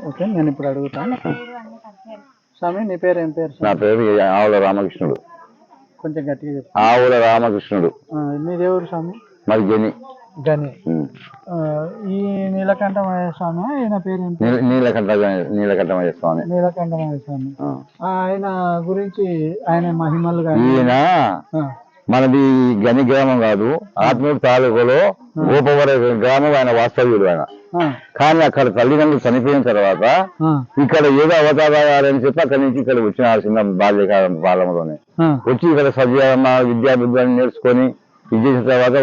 Okay, నేను ఇప్పుడు అడుగుతాను. స్వామి, నీ పేరు ఏం పేరు? నా పేరు ఆవుల రామకృష్ణుడు. కొంచెం గట్టిగా చెప్పు. ఆవుల రామకృష్ణుడు. మీదేవురు స్వామి? మరి గని. ఈ నీలకంఠమయ్య స్వామి, ఆయన పేరు నీలకంఠమయ్య స్వామి. నీలకంఠమయ్య స్వామి, ఆయన గురించి ఆయన మహిమలు ఈయన మనది గని గ్రామం కాదు, ఆత్మూరు తాలూకులో గోపవర గ్రామం ఆయన వాస్తవ్యుడు. ఆయన కానీ అక్కడ తల్లిదండ్రులు చనిపోయిన తర్వాత ఇక్కడ ఏదో అవతారాలని చెప్పి అక్కడి నుంచి ఇక్కడ వచ్చిన చిన్న బాల్యంలోనే వచ్చి ఇక్కడ విద్యాబుద్ధులను నేర్చుకొని ఇది చేసిన తర్వాత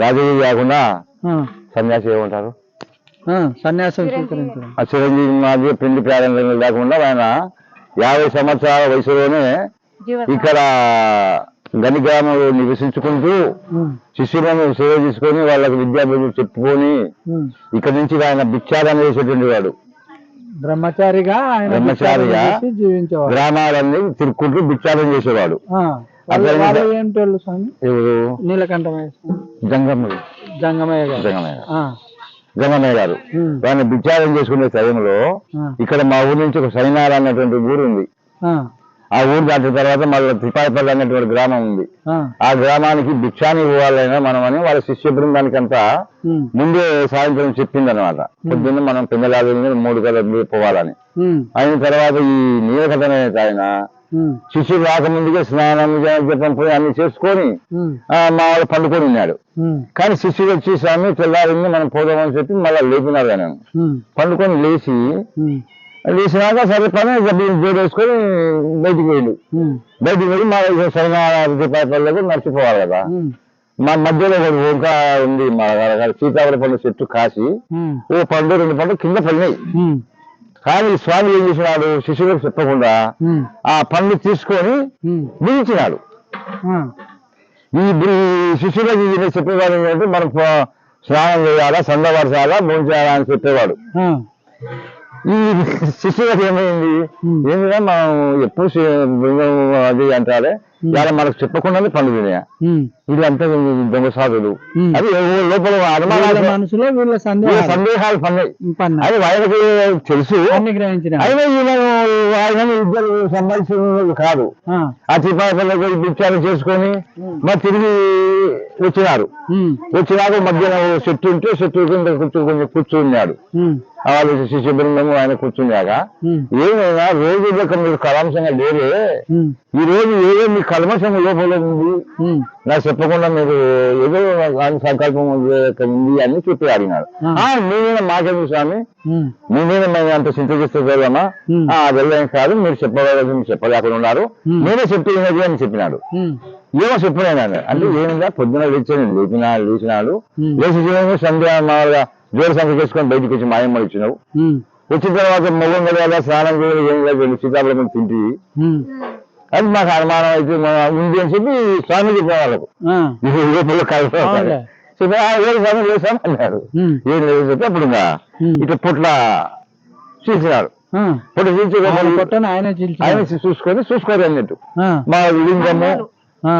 రాజకీయ కాకుండా సన్యాసి ఏమంటారు, సన్యాసం చిరంజీవి మాది పెళ్లి ప్రారంభం లేకుండా ఆయన 50 సంవత్సరాల వయసులోనే ఇక్కడ గని గ్రామంలో నివసించుకుంటూ శిష్యులను సేవ చేసుకొని వాళ్ళకి విద్యాబుద్ధులు చెప్పుకొని ఇక్కడ నుంచి ఆయన భిక్షాటన చేసేటువంటి వాడు. బ్రహ్మచారిగా గ్రామాలన్నీ తిరుక్కుంటూ భిక్షాటన చేసేవాడు. జంగమయ్య గారు ఆయన భిక్షాటన చేసుకునే సమయంలో ఇక్కడ మా ఊరి నుంచి ఒక సైనార అన్నటువంటి ఊరు ఉంది. ఆ ఊరు దాటిన తర్వాత మళ్ళీ తిపాయిపల్లి అనేటువంటి గ్రామం ఉంది. ఆ గ్రామానికి భిక్షాన్ని ఇవ్వాలైనా మనం అని వాళ్ళ శిష్య బృందానికి అంతా ముందే సాయంత్రం చెప్పింది అనమాట. పొద్దున్న మనం పిల్లలు 3 గంటలకు పోవాలని. అయిన తర్వాత ఈ నీలకంఠ ఆయన శిష్యుడు రాకముందుగా స్నానం జపం పోయి అన్ని చేసుకొని మా వాళ్ళు పండుకొని ఉన్నాడు. కానీ శిష్యుడు వచ్చి స్వామి తెల్లారింది మనం పోదామని చెప్పి మళ్ళీ లేపినారు. ఆయన పండుకొని లేచినాక సరే పని జోడు వేసుకొని బయటికి పోయిండు. బయటికి పోయి మా సైనాపల్లికి నడిచిపోవాలి కదా. మా మధ్యలో ఇంకా ఉంది మా సీతాఫల పండు చెట్టు కాసి ఓ పండు 2 పండు కింద పడినాయి. కానీ స్వామి ఏం చేసినాడు, శిష్యులకు చెప్పకుండా ఆ పండు తీసుకొని బిగించినాడు. ఈ శిష్యులకు చెప్పేవాడు ఏంటంటే మనం స్నానం చేయాలా, సందపరచాలా, భోంచేయాలా అని చెప్పేవాడు. ఈ శిష్యులకు ఏమైంది, ఏంటంటే మనం ఎప్పుడు అది అంటారే ఇలా మనకు చెప్పకుండానే పండు తినాయా, వీళ్ళంతా దొంగ సాధులు. అది లోపల అనుమానాలు మనసులో వీళ్ళ సందేహాలు పన్నాయి. అది వాళ్ళకి తెలుసు, అయినా ఆయన ఇద్దరు సంబంధించిన కాదు. ఆ తిపాయిపల్లి భిక్షాలు చేసుకొని మరి తిరిగి వచ్చినారు. వచ్చినాక మధ్యలో చెట్టు ఉంటే చెట్టు కింద కొంచెం కూర్చున్నాడు. వాళ్ళు శిష్య బృందము ఆయన కూర్చున్నాక ఏమైనా రోజు మీరు కళాంశంగా లేరే, ఈ రోజు ఏదో మీ కల్మషం లోపల ఉంది, నాకు చెప్పకుండా మీరు ఏదో సంకల్పం ఉంది అని చెప్పి అడిగినాడు. నేనైనా మాకెందుకు స్వామి, నేనైనా మేము అంత చింత చేస్తే చదివామా, వెళ్ళాం కాదు, మీరు చెప్పగలరు, చెప్పలేకుండా ఉన్నారు, నేనే చెప్పినది అని చెప్పినాడు. ఏమో చెప్పినాను అంటే ఏమిగా పొద్దున లేచినాడు. లేచి సంధ్య మామూలుగా జోరు సంఖ్య చేసుకొని బయటకు వచ్చి మాయమ్మ ఇచ్చినావు. వచ్చిన తర్వాత మొగం గడవాల స్నానం చేయాలి, ఏం లేదు, సీతాఫలం తింటి. అది మాకు అనుమానం అయితే ఉంది అని చెప్పి స్వామి చెప్పిన వాళ్ళకు స్వామి చేశాను అన్నారు. ఏం లేదు చెప్పి అప్పుడు ఇట్లా పుట్ల చీల్చినాడు. పుట్ల చీల్చి ఆయన చూసుకోరు అన్నట్టు మా లింగము,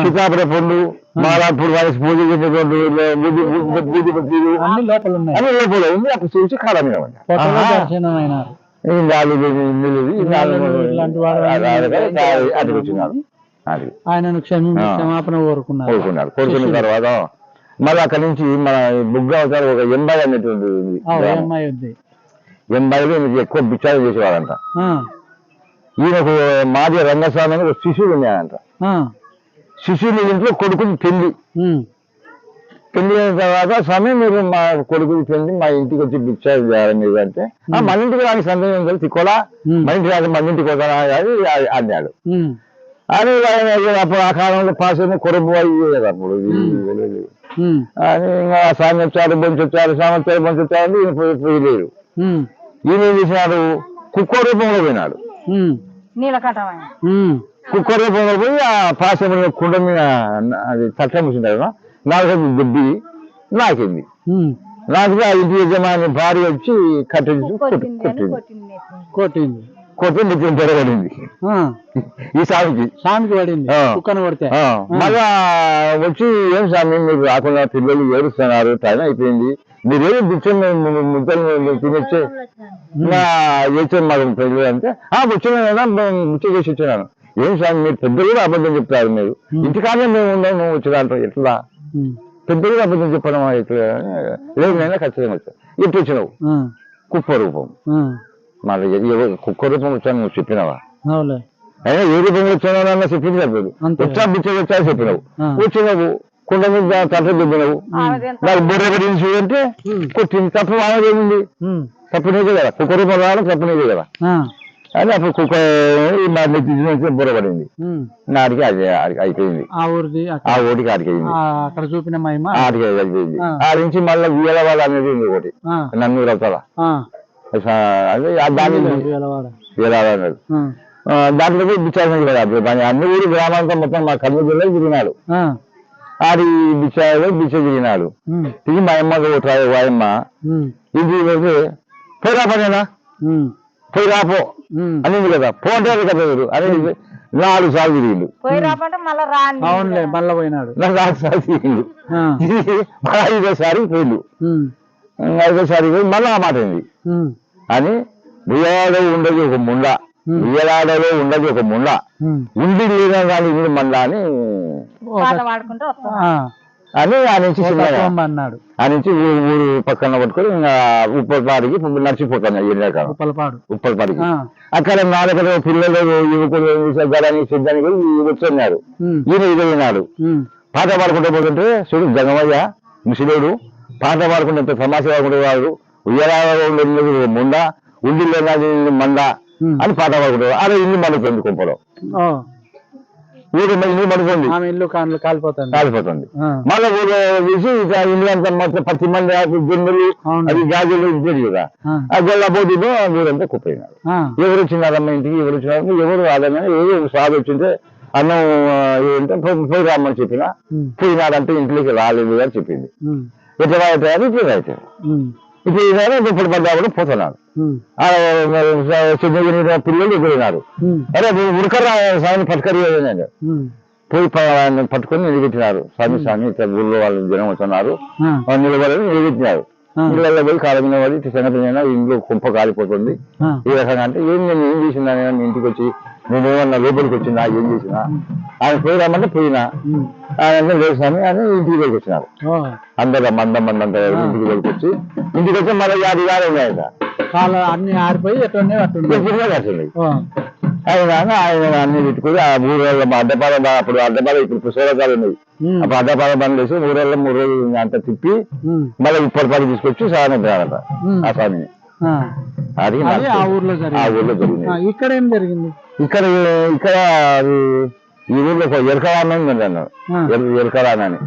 సీతాఫల పండు, మాలాపూర్ వాయిస్ పూజ చేసేటువంటి అన్ని లోపల ఉంది. అక్కడ చూసి కాలం ఆయనను క్షమాపణ కోరుకున్నారు. కోరుకున్న తర్వాత మళ్ళీ అక్కడి నుంచి మన బుగ్గ అవతారు ఒక ఎంబాయి అనేటువంటి ఎంబాయిలో ఎక్కువ బిచ్చాలు చేసేవాడంట. ఈయనకు మాది రంగస్వామి అని ఒక శిష్యుడు ఉన్నాడంట. శిష్యుని ఇంట్లో కొడుకుని పెళ్లి అయిన తర్వాత స్వామి మీరు మా కొడుకుని పెళ్లి మా ఇంటికి వచ్చి బిచ్చాలు చేయాలి మీరు అంటే మన ఇంటికి రాని సందేహం కలిసి తిక్కోలా మన ఇంటికి రాని మన ఇంటికి వద్దా అని అన్నాడు. అని అప్పుడు ఆ కాలంలో పాస్ అయిన కొరబు అయ్యి కదా అప్పుడు అని ఇంకా స్వామి వచ్చారు బొంచి వచ్చారు స్వామి వచ్చారు బొంచి వచ్చారు ఈయన పోయలేరు. ఈయన ఏం చేసినాడు కుక్క రూపంలో పోయినాడు. కుక్క రూపంలో పోయి ఆ పాస్ అయిన కుండ మీద అది తట్ట మూసింటారు నాలుగు దుబ్బి నాకింది. నాకితే ఆ ఇంటి యజమాని భార్య వచ్చి కట్టించి కొట్టింది నిత్యం పొరబడింది. ఈ స్వామికి పడింది. మళ్ళా వచ్చి ఏం స్వామి మీరు రాకుండా పిల్లలు ఏడుస్తున్నారు టైం అయిపోయింది మీరేమి బిచ్చం ముద్దలు తినొచ్చే చేసాను మాకు పెళ్ళి అంటే వచ్చాను ముచ్చ చేసి వచ్చాను. ఏం స్వామి మీరు పెద్ద కూడా అబద్ధం చెప్తారు మీరు ఇంటికానే మేము ఉన్నాం నువ్వు వచ్చిన ఎట్లా పెద్ద కూడా అబద్ధం చెప్పడం ఎట్లా లేదు నైనా ఖచ్చితంగా వచ్చాను ఎప్పుడు వచ్చినావు కుప్ప రూపం మళ్ళీ కుక్క రూపం వచ్చాను నువ్వు చెప్పినావా అయినా ఏ రూపంలో వచ్చానో చెప్పింది చెప్పలేదు వచ్చా బిచ్చ వచ్చా చెప్పినావు వచ్చినావు కుండ మీద తట్ట దిబ్బినావు నాకు బుర్ర కట్టింది చూడంటే కొట్టింది తప్పు మానేది తప్పునేదే కదా కుక్క రూపం రావడం తప్పునేదే కదా అని అప్పుడు కుక్క బుర్ర పడింది నాటికి అది అయిపోయింది ఆ ఊరికి ఆడిపోయింది ఆడికి అయిపోయింది ఆడి నుంచి మళ్ళీ వీలవాడ అనేది ఉంది ఒకటి నన్నూరు అవుతారా అదే దాని అన్నాడు దాంట్లో బిచ్చారు కదా అన్ని ఊరి గ్రామాంతం మొత్తం మా కర్నూలు జిల్లా తిరిగినాడు. ఆడి బిచ్చ తిరిగినాడు. తిరిగి మా అమ్మకు వాయమ్మ ఇది పోయి రాపనేనా పోయి రాపో అనేది కదా పోంటారు కదా మీరు అనేది 4 సార్లు తిరిగిండు. 4 సార్లు తిరిగిండు. 5వ సారి పోయిండు. 5వ సారి పోయి మళ్ళా ఆ మాట ఏంది అని ఉయ్యాలో ఉండదు ఒక ముండ ఉయ్యలాడలో ఉండదు ఒక ముండ ఉండి లేదా కానీ ఇంటి మండ అని ఆ నుంచి అన్నాడు. ఆ నుంచి ఊరు పక్కన పట్టుకొని ఇంకా ఉప్పలపాడికి నడిచిపోతాను ఉప్పలపాడికి. అక్కడ నాలుగు పిల్లలు యువకులు గడానికి సిద్ధానికి వచ్చన్నారు. ఈయన ఇదైనాడు పాట పాడుకుంటూ పోతుంటే చూడు జగమయ్య ముసలేడు పాట పాడుకుంటే ఎంత తమాషా పాడుకుంటే వాడు ఉయ్యలాడలో ఉండదు ముండ ఉండి లేదా మండ అని పాట పాడుకుంటారు. అదే ఇల్లు మండుతుంది కుంపలో ఊరు ఇల్లు మండుతుంది కాలిపోతుంది. మళ్ళీ ఊరు తీసి ఇల్లు అంతా మొత్తం 10 మంది గిన్నెలు అది గాజులు ఇచ్చేది కదా ఆ గొల్లపోటీలో ఊరంతా కుప్పయినారు. ఎవరు వచ్చినారమ్మ ఇంటికి ఎవరు వచ్చినారు ఎవరు రాదన్నా ఏదో సాగు వచ్చింటే అన్నం ఏంటంటే పోయి రామ్మని చెప్పినా పోయినారంటే ఇంట్లోకి రాలేదు అని చెప్పింది. ఎట్లా అవుతారు ఇట్లా అవుతారు ఇప్పుడు ఇప్పుడు పడ్డా కూడా పోతున్నారు. పిల్లలు ఎదురైనారు. అరే ఉడకరా స్వామిని పట్టుకరి పోయి పట్టుకొని నిలబెట్టినారు. స్వామి ఇట్లా ఊళ్ళో వాళ్ళు జనం వస్తున్నారు నిలబడి నిలబెట్టినారు. ఇళ్ళల్లో పోయి కాళ్ళ మీద పడి చిన్నపిల్లైనా ఇంట్లో కుంప కాలిపోతుంది ఈ రకంగా అంటే నేను ఏం చేసినా నేను ఇంటికి వచ్చి నేనేమన్నా లోపలికి వచ్చినా ఏం చేసినా ఆయన పోయి రమ్మంటే పోయినా ఆయన లేసాను అని ఇంటికి వెళ్ళి వచ్చినారు. అందరూ మందంతా ఇంటికి వెళ్ళికొచ్చి మళ్ళీ 50 గారు ఉన్నాయి అన్ని ఆడిపోయి ఆయన అన్ని పెట్టుకుని ఆ 3 రోజుల అడ్డపాల అప్పుడు అడ్డపాల ఇప్పుడు పుస్తకాలు ఉన్నాయి అప్పుడు అడ్డపాల బండ్లు వేసి 3 రోజుల 3 రోజులు అంతా తిప్పి మళ్ళీ ఉప్పటిపాటి తీసుకొచ్చి సాయం పెట్టారట ఆ స్వామిని. అది ఆ ఊర్లో జరిగింది. ఇక్కడ ఏం జరిగింది? ఇక్కడ ఈ ఊర్లో ఎరకరాని అన్నాడు ఎరకరానని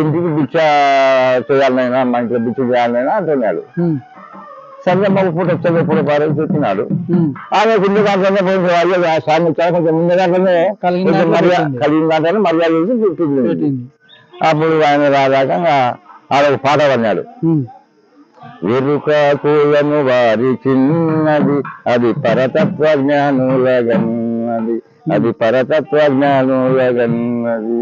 ఇంటికి బిచ్చ చేయాలనైనా మా ఇంట్లో బిచ్చ చేయాలనైనా అంటున్నాడు. సరే మాకు పూట వచ్చే పూట పారే చెప్పినాడు. ఆమె ముందు దాంట్లోనే పోయింది స్వామి కొంచెం ముందు దాంట్లోనే కలిగిన దాంట్లోనే మర్యాద చేసి పెట్టింది. అప్పుడు ఆయన రాదాక ఆడొక పాట పడినాడు. ఎరుక కూలను వారి చిన్నది అది పరతత్వ జ్ఞానులగన్నది అది పరతత్వ జ్ఞానులగన్నది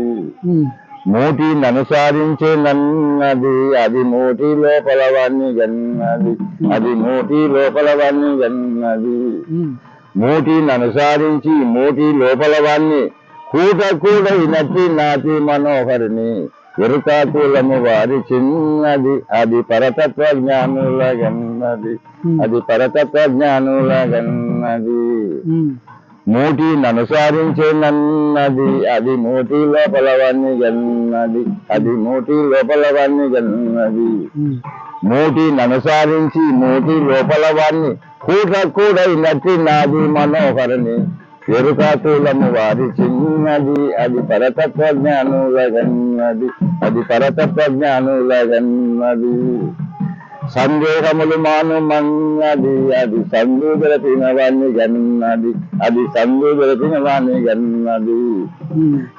మూటిని అనుసారించే నన్నది అది మూటి లోపలవాన్ని గన్నది అది మూటి లోపలవాన్ని గన్నది మూటిని అనుసారించి మూటి లోపలవాన్ని కూడైనట్టి నాటి మనోహరిని ఎరుకాకులము వారి చిన్నది అది పరతత్వ జ్ఞానుల గన్నది అది పరతత్వ జ్ఞానుల గన్నది మూటి అనుసారించే నన్నది అది మూటి లోపలవాన్ని గన్నది అది మూటి లోపలవాన్ని గన్నది మూటిని అనుసారించి మూటి లోపలవాన్ని కూడైనట్టి నాది మనోహరని ఎరుకాకులము వారి చిన్నది అది పరతత్వ జ్ఞానుల గన్నది అది పరతత్వ జ్ఞానుల గన్నది సందేహములు మానుమన్నది అది సందు దొరికిన వాణ్ణి గన్నది అది సందు దొరికిన వాణ్ణి గన్నది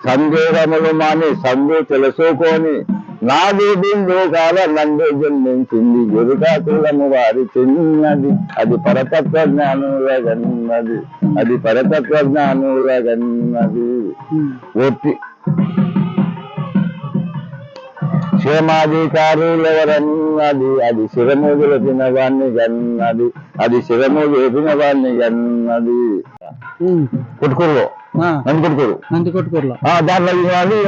సందేహములు మాని సందు తెలుసుకొని నాది బిందు కాల నందు జన్మించింది ఎరుకాకులము వారి చిన్నది అది పరతత్వ జ్ఞానుల గన్నది అది పరతత్వ జ్ఞానుల గన్నది ఒట్టి క్షేమాధికారులెవరన్నది అది శిరము గెలిపిన వాణ్ణి గన్నది అది శిరము గెలిపిన వాణ్ణి గన్నది కొట్టుకూరులో నంది కొట్టుకూరులో దాంట్లో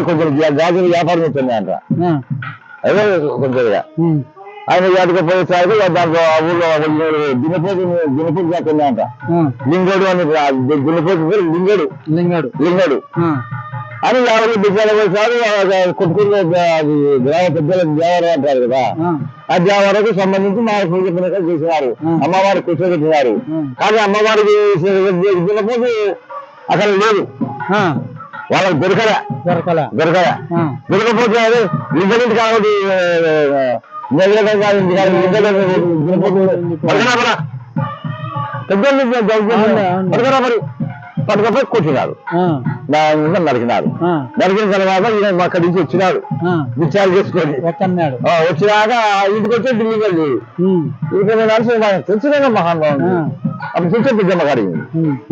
కొంచెం గాజులు వ్యాపారం అవుతుంది అంట అదే కొంచెం ఆయన వాటికి పోయేసరికి దాంట్లో ఆ ఊళ్ళో దినపోతు చేస్తుంది అంట లింగడు అని దినపోతు లింగడు అని ఎవరు బిడ్డలు పోయేసారి కొట్టుకుని గ్రామ పెద్దల దేవాలయం అంటారు కదా ఆ దేవాలయకు సంబంధించి మా పూజ చేసినారు అమ్మవారికి కూర్చోబెట్టినారు కానీ అమ్మవారికి దినపోతు అక్కడ లేదు వాళ్ళకి దొరకకపోతే లింగడింటి కాబట్టి పట్టుకపోయి కొట్టినారు నరికినారు నరికిన తర్వాత ఈయన అక్కడి నుంచి వచ్చినాడు విచారణ చేసుకొని వచ్చినాక ఇంటికి వచ్చి ఢిల్లీకి వెళ్ళి ఇంటికి తెలిసిన మహానుభావుడు అప్పుడు చూసే పెద్దమ్మ గారికి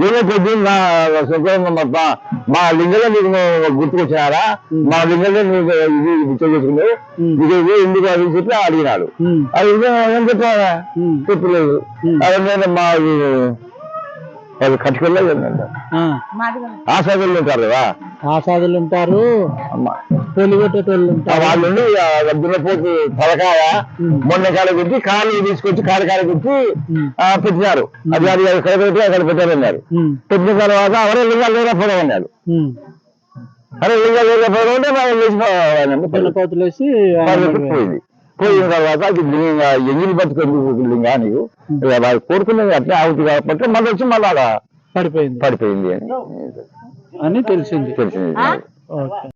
ఏమైపోద్ది మా లింగంలో నీకు గుర్తుకొచ్చినారా మా లింగంలో నీకు ఇది విచారణ చేసుకున్నావు ఇది ఎందుకు అని చెప్పి అడిగినాడు అది ఏం చెప్పారా చెప్పలేదు అది నేను మా వాళ్ళు కట్టుకెళ్ళలేదు ఆసాదులు ఉంటారు కదా ఆసాదులు ఉంటారు తొలిగొట్టేటోళ్ళు ఉంటారు వాళ్ళు దున్నపోతు తలకాయ మొన్న కాడ పెట్టి కాలు తీసుకొచ్చి కాడ పెట్టి పెట్టినారు అది అది ఎక్కడ పెట్టి అక్కడ పెట్టారన్నారు పెట్టిన తర్వాత అవరే లింగాలు లేకపోవడం అన్నారు అరే లింగాలు లేకపోవడం అంటే పోయింది పోయిన తర్వాత అది ఎంగిలి బతుకుంది లింగా నీకు కోరుకున్నది అట్లా అవుతుంది కాబట్టి మళ్ళీ వచ్చి మళ్ళీ అలా పడిపోయింది అని తెలిసింది